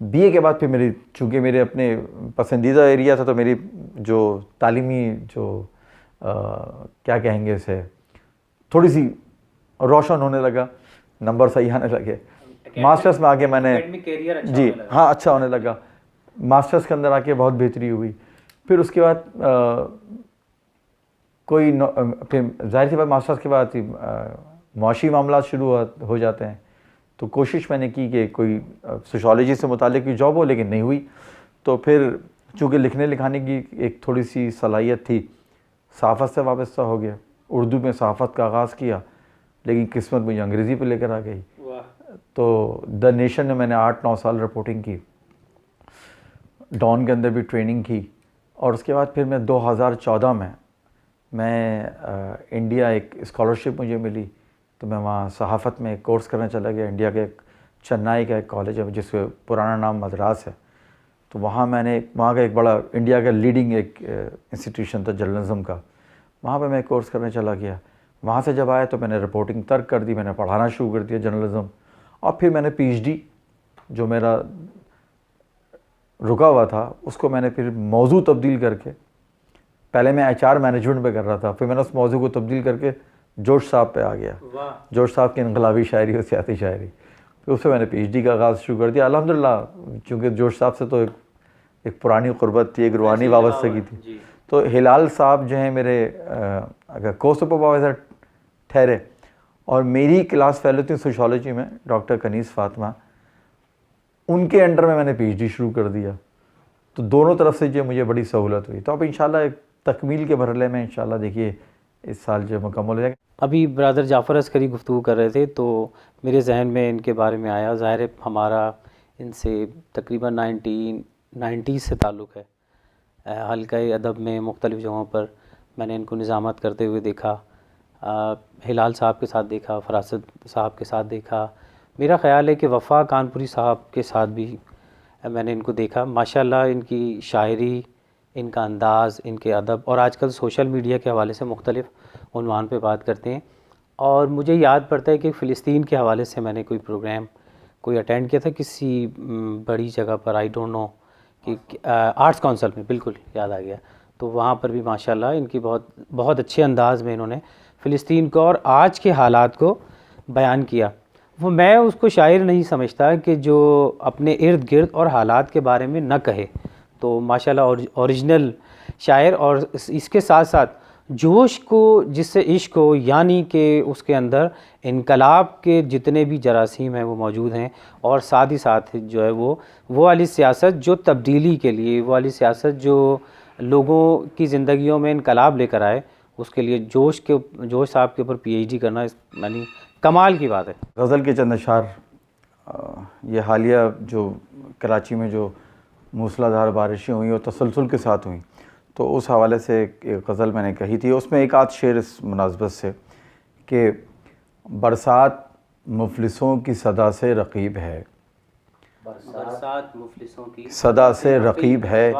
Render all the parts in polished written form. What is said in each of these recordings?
Be اے کے بعد پھر میری چونکہ میرے اپنے پسندیدہ ایریا تھا تو میری جو تعلیمی جو کیا کہیں گے اسے تھوڑی سی روشن ہونے لگا, نمبر صحیح آنے لگے. ماسٹرس میں آ کے میں نے جی ہاں اچھا ہونے لگا. ماسٹرس کے اندر آ کے بہت بہتری ہوئی. پھر اس کے بعد پھر ظاہر سی بات ماسٹرس کے بعد معاشی معاملات شروع ہو جاتے ہیں. تو کوشش میں نے کی کہ کوئی سوشالوجی سے متعلق کی جاب ہو, لیکن نہیں ہوئی. تو پھر چونکہ لکھنے لکھانے کی ایک تھوڑی سی صلاحیت تھی, صحافت سے وابستہ ہو گیا. اردو میں صحافت کا آغاز کیا, لیکن قسمت مجھے انگریزی پہ لے کر آ گئی. تو دا نیشن میں نے 8-9 سال رپورٹنگ کی, ڈان کے اندر بھی ٹریننگ کی. اور اس کے بعد پھر میں 2014 میں انڈیا ایک اسکالرشپ مجھے ملی, تو میں وہاں صحافت میں ایک کورس کرنا چلا گیا. انڈیا کے چنائی کا ایک کالج ہے جس کا پرانا نام مدراس ہے. تو وہاں میں نے وہاں کا ایک بڑا انڈیا کا لیڈنگ ایک انسٹیٹیوشن تھا جرنلزم کا, وہاں پہ میں کورس کرنے چلا گیا. وہاں سے جب آیا تو میں نے رپورٹنگ ترک کر دی, میں نے پڑھانا شروع کر دیا جرنلزم. اور پھر میں نے پی ایچ ڈی جو میرا رکا ہوا تھا اس کو میں نے پھر موضوع تبدیل کر کے, پہلے میں ایچ آر مینجمنٹ پہ کر رہا تھا, پھر میں نے اس موضوع کو تبدیل کر کے جوش صاحب پہ آ گیا. جوش صاحب کی انقلابی شاعری اور سیاسی شاعری, پھر اس سے میں نے پی ایچ ڈی کا آغاز شروع کر دیا. الحمدللہ چونکہ جوش صاحب سے تو ایک پرانی قربت تھی, ایک روحانی وابستگی تھی. تو ہلال صاحب جو ہیں میرے کو سپروائزر ٹھہرے, اور میری کلاس فیلو تھی سوشالوجی میں ڈاکٹر کنیز فاطمہ, ان کے انڈر میں نے پی ایچ ڈی شروع کر دیا. تو دونوں طرف سے جو مجھے بڑی سہولت ہوئی. تو اب انشاءاللہ ایک تکمیل کے مرحلے میں انشاءاللہ دیکھیے اس سال جو مکمل ہو جائے گا. ابھی برادر جعفر عسکری گفتگو کر رہے تھے تو میرے ذہن میں ان کے بارے میں آیا. ظاہر ہے ہمارا ان سے تقریباً 1990 سے تعلق ہے. حلقہ ادب میں مختلف جگہوں پر میں نے ان کو نظامت کرتے ہوئے دیکھا, ہلال صاحب کے ساتھ دیکھا, فراست صاحب کے ساتھ دیکھا. میرا خیال ہے کہ وفا کانپوری صاحب کے ساتھ بھی میں نے ان کو دیکھا. ماشاءاللہ ان کی شاعری, ان کا انداز, ان کے ادب, اور آج کل سوشل میڈیا کے حوالے سے مختلف عنوان پہ بات کرتے ہیں. اور مجھے یاد پڑتا ہے کہ فلسطین کے حوالے سے میں نے کوئی پروگرام اٹینڈ کیا تھا کسی بڑی جگہ پر, آئی ڈونٹ نو کہ آرٹس کونسل میں, بالکل یاد آ گیا. تو وہاں پر بھی ماشاءاللہ ان کی بہت اچھے انداز میں انہوں نے فلسطین کو اور آج کے حالات کو بیان کیا. وہ میں اس کو شاعر نہیں سمجھتا کہ جو اپنے ارد گرد اور حالات کے بارے میں نہ کہے. تو ماشاءاللہ اوریجنل شاعر, اور اس کے ساتھ ساتھ جوش کو جس سے عشق ہو, یعنی کہ اس کے اندر انقلاب کے جتنے بھی جراثیم ہیں وہ موجود ہیں, اور ساتھ ہی ساتھ جو ہے وہ والی سیاست جو تبدیلی کے لیے, وہ والی سیاست جو لوگوں کی زندگیوں میں انقلاب لے کر آئے, اس کے لیے جوش صاحب کے اوپر پی ایچ ڈی کرنا یعنی کمال کی بات ہے. غزل کے چند اشعار, یہ حالیہ جو کراچی میں جو موسلا دھار بارشیں ہوئیں اور تسلسل کے ساتھ ہوئیں, تو اس حوالے سے ایک غزل میں نے کہی تھی. اس میں ایک آدھ شعر اس مناسبت سے کہ برسات مفلسوں کی صدا سے رقیب ہے, برسات مفلسوں کی صدا سے رقیب ہے,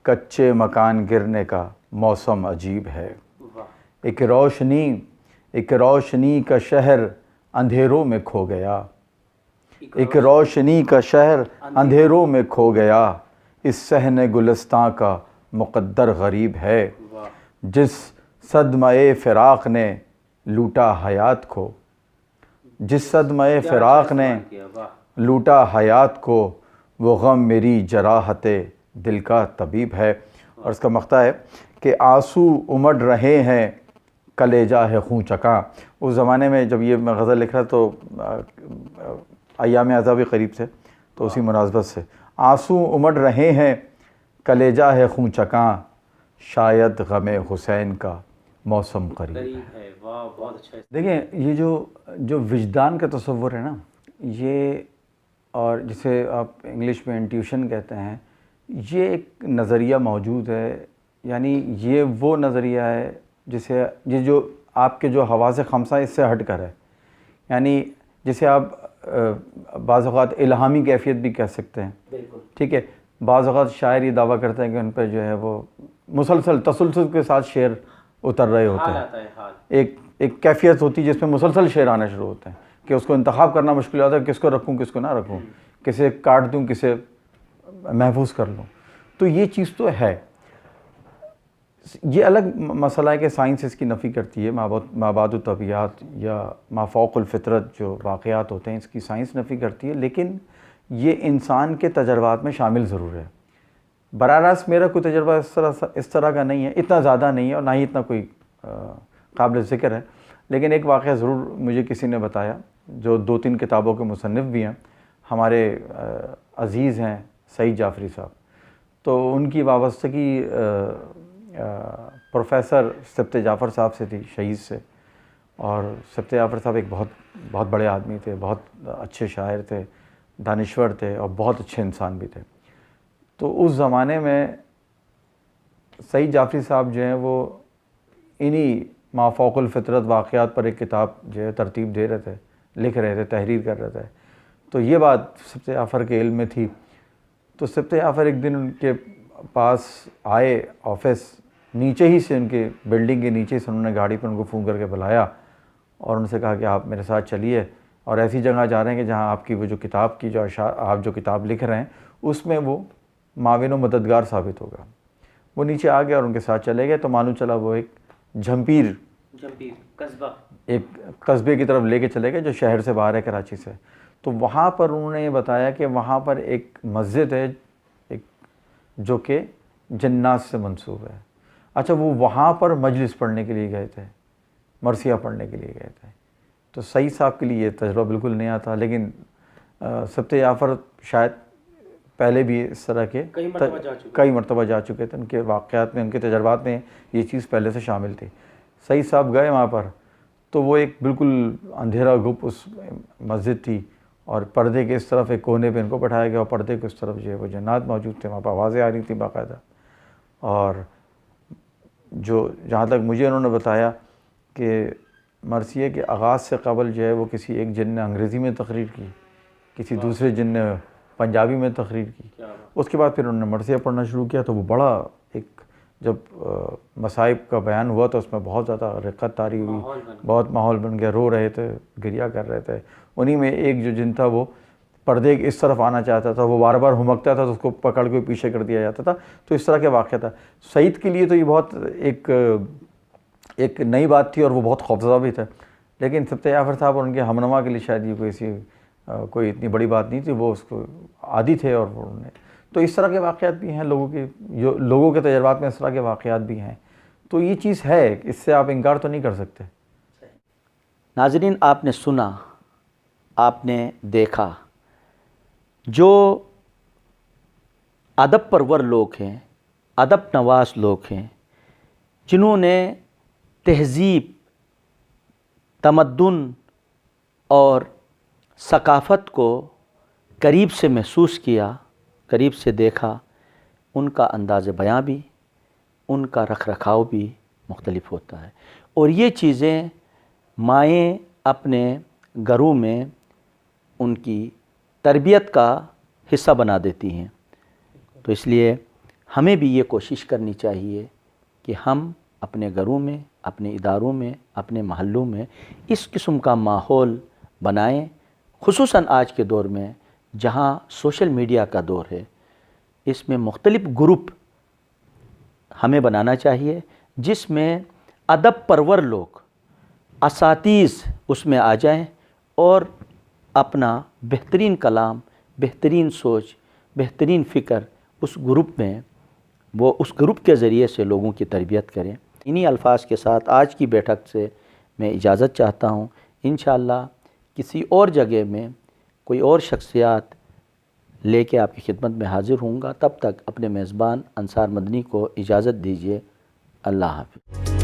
کچے مکان گرنے کا موسم عجیب ہے. ایک روشنی کا شہر اندھیروں میں کھو گیا, ایک روشنی کا شہر اندھیروں میں کھو گیا, اس صحن گلستاں کا مقدر غریب ہے. جس صدمہ فراق نے لوٹا حیات کو, جس صدمہ فراق نے لوٹا حیات کو, وہ غم میری جراحت دل کا طبیب ہے. اور اس کا مقطع ہے کہ آنسو امڑ رہے ہیں کلیجہ ہے خون چکا. اس زمانے میں جب یہ میں غزل لکھ رہا تو ایام عذاب قریب سے, تو اسی مناسبت سے آنسو امڑ رہے ہیں کلیجہ ہے خون چکاں, شاید غم حسین کا موسم قریب ہے. واہ, بہت اچھا. دیکھیں یہ جو وجدان کا تصور ہے نا, یہ اور جسے آپ انگلش میں انٹیوشن کہتے ہیں, یہ ایک نظریہ موجود ہے. یعنی یہ وہ نظریہ ہے جسے یہ جو آپ کے جو حواس خمسہ اس سے ہٹ کر ہے, یعنی جسے آپ بعض اوقات الہامی کیفیت بھی کہہ سکتے ہیں. ٹھیک ہے, بعض اوقات شاعر یہ دعویٰ کرتے ہیں کہ ان پہ جو ہے وہ مسلسل تسلسل کے ساتھ شعر اتر رہے ہوتے ہیں. ایک کیفیت ہوتی ہے جس میں مسلسل شعر آنے شروع ہوتے ہیں کہ اس کو انتخاب کرنا مشکل ہوتا ہے, کس کو رکھوں کس کو نہ رکھوں, کسے کاٹ دوں کسے محفوظ کر لوں. تو یہ چیز تو ہے. یہ الگ مسئلہ ہے کہ سائنس اس کی نفی کرتی ہے. مابعد الطبیعات یا مافوق الفطرت جو واقعات ہوتے ہیں اس کی سائنس نفی کرتی ہے، لیکن یہ انسان کے تجربات میں شامل ضرور ہے. براہ راست میرا کوئی تجربہ اس طرح کا نہیں ہے، اتنا زیادہ نہیں ہے اور نہ ہی اتنا کوئی قابل ذکر ہے. لیکن ایک واقعہ ضرور مجھے کسی نے بتایا جو 2-3 کتابوں کے مصنف بھی ہیں، ہمارے عزیز ہیں سعید جعفری صاحب. تو ان کی وابستگی پروفیسر سبط جعفر صاحب سے تھی، شہید سے. اور سبط جعفر صاحب ایک بہت بڑے آدمی تھے، بہت اچھے شاعر تھے، دانشور تھے اور بہت اچھے انسان بھی تھے. تو اس زمانے میں سعید جعفری صاحب جو ہیں وہ انہی مافوق الفطرت واقعات پر ایک کتاب جو ہے ترتیب دے رہے تھے، لکھ رہے تھے، تحریر کر رہے تھے. تو یہ بات سبط جعفر کے علم میں تھی. تو سبط جعفر ایک دن ان کے پاس آئے آفس، نیچے ہی سے ان کے بلڈنگ کے نیچے سے انہوں نے گاڑی پر ان کو فون کر کے بلایا اور ان سے کہا کہ آپ میرے ساتھ چلیے اور ایسی جگہ جا رہے ہیں کہ جہاں آپ کی وہ جو کتاب کی آپ جو کتاب لکھ رہے ہیں اس میں وہ معاون و مددگار ثابت ہوگا. وہ نیچے آ گیا اور ان کے ساتھ چلے گئے. تو معلوم چلا وہ ایک جھمپیر قصبہ، ایک قصبے کی طرف لے کے چلے گئے جو شہر سے باہر ہے، کراچی سے. تو وہاں پر انہوں نے یہ بتایا کہ وہاں پر ایک مسجد ہے جو کہ جنات سے منسوب ہے. اچھا، وہ وہاں پر مجلس پڑھنے کے لیے گئے تھے، مرثیہ پڑھنے کے لیے گئے تھے. تو سعید صاحب کے لیے یہ تجربہ بالکل نیا تھا. لیکن سبط جعفر شاید پہلے بھی اس طرح کے کئی مرتبہ جا چکے تھے. ان کے واقعات میں، ان کے تجربات میں یہ چیز پہلے سے شامل تھی. سعید صاحب گئے وہاں پر تو وہ ایک بالکل اندھیرا گپ اس مسجد تھی اور پردے کے اس طرف ایک کونے پہ ان کو بٹھایا گیا اور پردے کے اس طرف جو ہے وہ جنات موجود تھے. وہاں پہ آوازیں آ رہی تھیں باقاعدہ. اور جہاں تک مجھے انہوں نے بتایا کہ مرثیے کے آغاز سے قبل جو ہے وہ کسی ایک جن نے انگریزی میں تقریر کی، کسی دوسرے جن نے پنجابی میں تقریر کی. اس کے بعد پھر انہوں نے مرثیہ پڑھنا شروع کیا. تو وہ بڑا ایک جب مصائب کا بیان ہوا تو اس میں بہت زیادہ رقت طاری ہوئی، بہت ماحول بن گیا. رو رہے تھے، گریہ کر رہے تھے. انہی میں ایک جو جن تھا وہ پردے اس طرف آنا چاہتا تھا، وہ بار بار ہمکتا تھا تو اس کو پکڑ کے پیچھے کر دیا جاتا تھا. تو اس طرح کے واقعہ تھا. سعید کے لیے تو یہ بہت ایک نئی بات تھی اور وہ بہت خوفزدہ بھی تھا. لیکن سبط جعفر صاحب اور ان کے ہمنما کے لیے شاید یہ کوئی اتنی بڑی بات نہیں تھی. وہ اس کو عادی تھے اور انہوں نے. تو اس طرح کے واقعات بھی ہیں لوگوں کے تجربات میں، اس طرح کے واقعات بھی ہیں. تو یہ چیز ہے، اس سے آپ انکار تو نہیں کر سکتے. ناظرین، آپ نے سنا، آپ نے دیکھا، جو ادب پرور لوگ ہیں، ادب نواز لوگ ہیں، جنہوں نے تہذیب، تمدن اور ثقافت کو قریب سے محسوس کیا، قریب سے دیکھا، ان کا انداز بیاں بھی، ان کا رکھ رکھاؤ بھی مختلف ہوتا ہے. اور یہ چیزیں مائیں اپنے گھروں میں ان کی تربیت کا حصہ بنا دیتی ہیں. تو اس لیے ہمیں بھی یہ کوشش کرنی چاہیے کہ ہم اپنے گھروں میں، اپنے اداروں میں، اپنے محلوں میں اس قسم کا ماحول بنائیں. خصوصاً آج کے دور میں جہاں سوشل میڈیا کا دور ہے، اس میں مختلف گروپ ہمیں بنانا چاہیے جس میں ادب پرور لوگ، اساتذ اس میں آ جائیں اور اپنا بہترین کلام، بہترین سوچ، بہترین فکر اس گروپ میں، وہ اس گروپ کے ذریعے سے لوگوں کی تربیت کریں. انہی الفاظ کے ساتھ آج کی بیٹھک سے میں اجازت چاہتا ہوں. انشاءاللہ کسی اور جگہ میں کوئی اور شخصیات لے کے آپ کی خدمت میں حاضر ہوں گا. تب تک اپنے میزبان انصار مدنی کو اجازت دیجیے. اللہ حافظ.